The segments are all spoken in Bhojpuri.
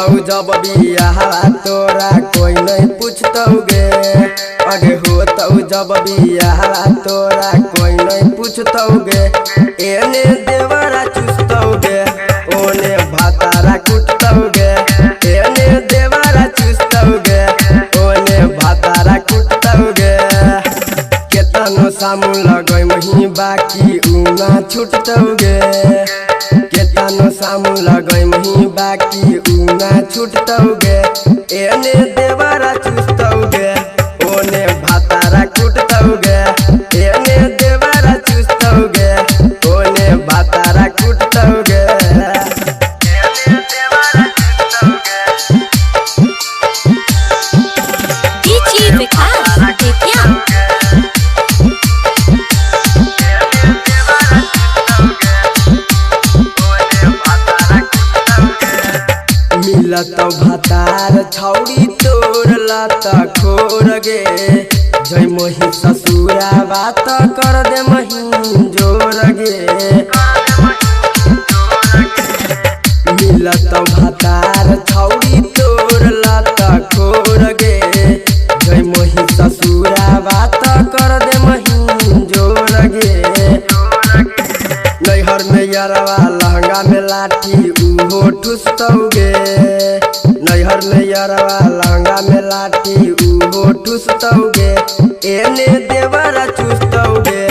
होतौ जब बियाह तोरा कोई नहीं पूछतौ गे। अरे होतौ जब बियाह तोरा कोई नहीं पूछतौ गे। एने देवरा चुस्तौ गे ओने भातारा कुटतौ गे। एने देवरा चुस्तौ गे ओने भातारा कुटतौ गे। केतनो सामु लगै मही बाकी उना छुटतौ गे। केतनो सामु लगै मही बाकी उना छुटतौ गे। एने देवरा चुस्तौ गे ओने भातारा कुटतौ गे। एने देवरा चुस्तौ गे ओने भातारा कुटतौ गे। डीजे विकास बेतिया मिलत भातार छौरी तोर लत खोर गे। जय मोहि ससुरा बात कर दे मही जोर गे। मिलत भातार छौरी तोर लत खोर गे। जय मोहि ससुरा बात कर दे मही जोर गे। नैहर में यरवा लहंगा में लाठी उहो ठुस्तौ गे। नैहर में यरवा लहंगा में लाठी उहो ठुस्तौ गे। एने देवरा चुस्तौ गे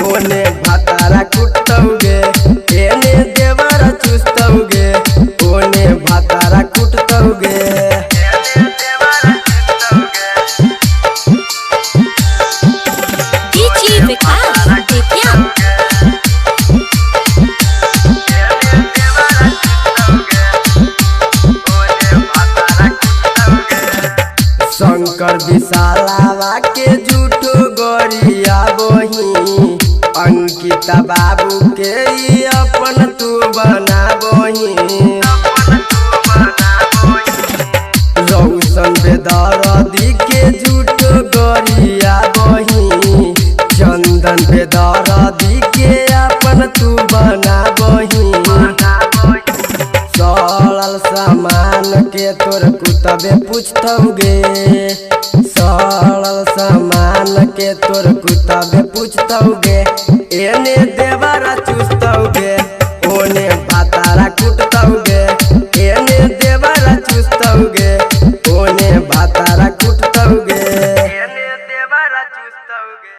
ओने भातारा कुटतौ गे। एने देवरा चुस्तौ गे ओने भातारा कुटतौ गे। डीजे विकास बेतिया शंकर विशालावा के झूठो गरिया बही। अंकिता बाबू के ई अपन तू बना बही। रौशन बेदर्दी के झूठो गरिया बही। चंदन बेदर्दी के अपन तू बना बही। सड़ल सामान के तोर कुतबे पूछतौ गे। सड़ल सामान के तोर कुतबे पूछतौ गे। एने देवरा चुस्तौ गे ओने भातारा कुटतौ गे। एने देवरा चुस्तौ गे ओने भातारा कुटतौ गे।